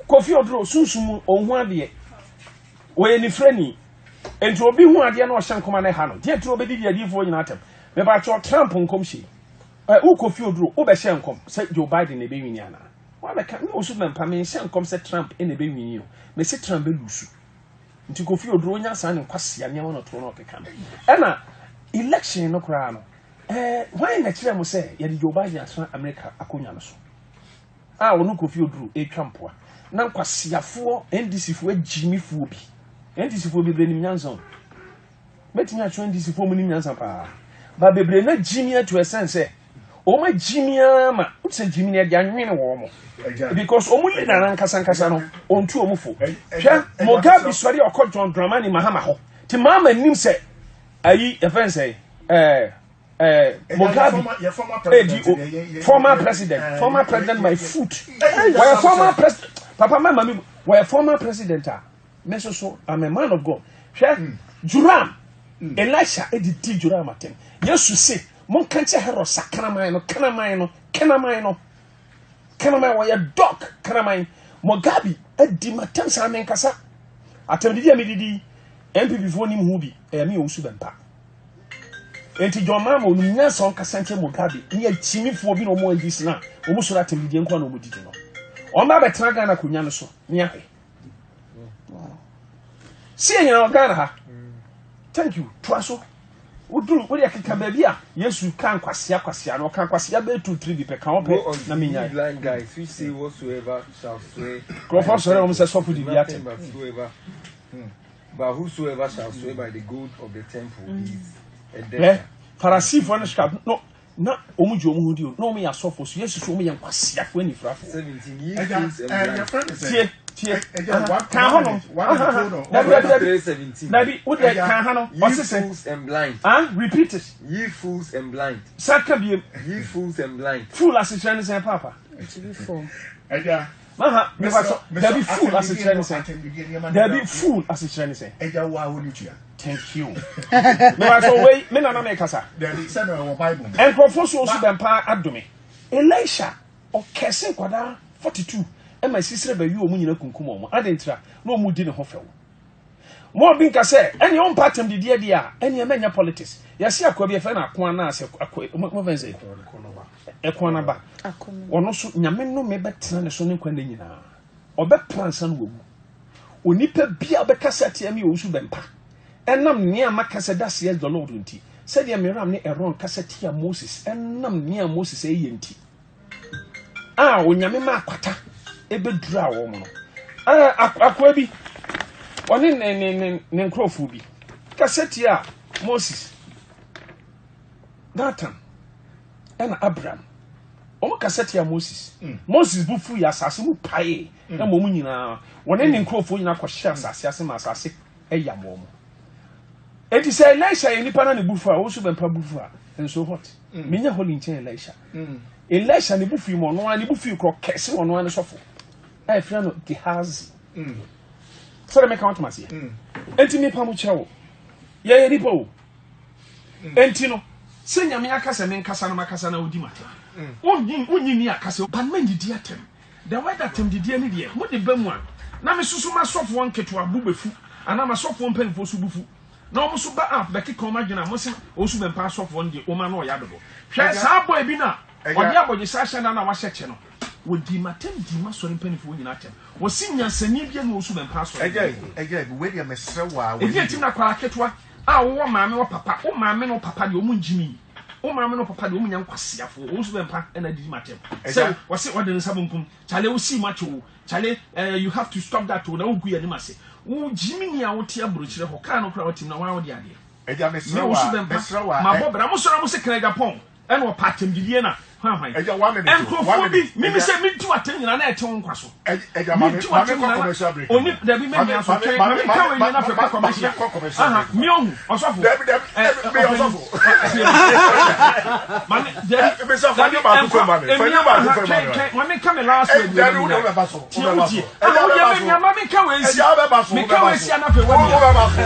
Kofi Oduro sunsumu ohun ade we ni freni enti obi hu ade na o hyan koma na ha no je tro obedi di adifo nyina atem me ba cho Trump nkom hye u Kofi Oduro o be hye nkom se Joe Biden e be wini ana wa be ka no so me mpa me hye nkom se Trump e na be wini o me se Trump be lusu nti Kofi Oduro nya san ne kwase anya wono to no keka e na election no kra no why na kire mo se ye di Joe Biden asra America akonya no so wono Kofi Oduro e twampoa na nkwasiafo NDC fo agimi fo bi NDC fo bebre nim nyansan metimi a NDC fo mu nim nyansan pa ba bebre na jimi to essence o ma jimi ama utse jimi na dia nwene wo mo because o mu le na nkasa no ontu o mu fo hwa Mugabe sori okọ John Dramani Mahama ho ti mama nim se ayi offense Mugabe former president my foot former president Papa my mommy were former president me so I'm a man of God Juram Elisha editi Juram atem Yesu se mon kanche hero sakanaman no kanamai were dog kanamai Mugabe edi matem sa men kasa atem didi amididi MPP fo nim hu bi me osu bempa enti joma mo nya son kasance Mugabe ni achimifo bi no mo agisi na o mu sura atem didi enko na o mu didi no Oma betra Ghana kunya no so ni ahwe. Si enyina Ghana ha. Thank you. Twaso. Uduru wo de keka ba bia Yesu kan kwasia no kan kwasia be 2-3 bi pe kan ope na menya. Blind guys, we say whatsoever shall swear. Professor o say so for the biate. But whosoever shall swear by the gold of the temple is a dead. Pharisi for no na omuju omu hudi no me asofo so Yesu so me yankwase afo ani frafo 17 years and your friend is tie kan hono Nabi what dey kan hono fools and blind repeat it ye fools and blind saka bi ye fools and blind fool as trend say papa to be for Maha, there be fool as a trend say. There be fool as a trend say. Thank you. No, so wait, me na make kasa. There is no Bible. And professor also bempa adome. Elisha o kese kwada 42. E my sister be wi o mu nyina kunkum o. Adentra na o mu di ne ho fewo. Mo bin ka say, any on patem di dia dia, any emenya politics. Yesi akwa bi e fe na akwa na ase akwa mo venze. Ekona ba. Ono so nyame no me betena ne so ne kwa nyina. Obe plansa no wu. Onipa bia obekasa tie me osu bempa. Enam nia makasa das yes the Lord nti. Said ya meram ne eron kasa tia Moses. Enam nia Moses e yenti. Onyame ma akwata ebedura wo mo no. Akwa bi. Oni ne nkrofo bi. Kasa tia Moses. Dathan. Ena Abraham. Omo kaseti ya Moses. Moses bufu ya asase mu pae. Na mo mu nyina. Wone ne nkrofo nyina kwahye asase ase ma asase eya mo. Enti say Elisha ye nipa na ne bufu a wo so bempa bufu a. Enso hot. Menya holy nchen Elisha. Elisha ne bufu mo no ani bufu ko kese wono ani sofo. Ai fra no Gehazi. So le make count ma se. Enti nipa mu chewo. Ye nipa o. Enti no senya me akasa me nkasa no makasa na odi mate wonyi ni akasa ban man didi atem the way that tem didi ani de mo de bamu a na me susu ma sofo nketo abu befu ana ma sofo mpanfo su bufu na o musu ba up beki kon magina mo se o su bempa sofo nde o ma na o ya dodo hwe sa boy bi na odi aboje sa hye na na wa hyeche no wodi matem di ma so mpanfo nyina atem wo sinya sani bia na o su bempa so ege we de mesrewa we e tim na kwara ketwa wo maame wo papa wo maame no papa de o mu njimi wo maame no papa de o mu nya nkwasiafo wo su bempa na di matem so wo se wo de nsa bunkum chale wo si macho chale you have to stop that na wo gu ya ni mase wo jimi ni a wo tie abrochire ho ka no kra wo tim na wa wo de ade eja mesrewa ma bobra mo so na mo se kra Japan e no patem didie na eja 1 minute mi se mi tu atem nyina na e tewo nkwaso eja ma me commercial break oni da bi me mi aso twen ma ka we na fe commercial mi ohun osofo me osofo ma me so fa ni ba ku ma me fa ni ba ku ma me ma me ka me last week eja ru do be ba so eja be ba so me ka we si eja be ba so me ka we si na fe we ba so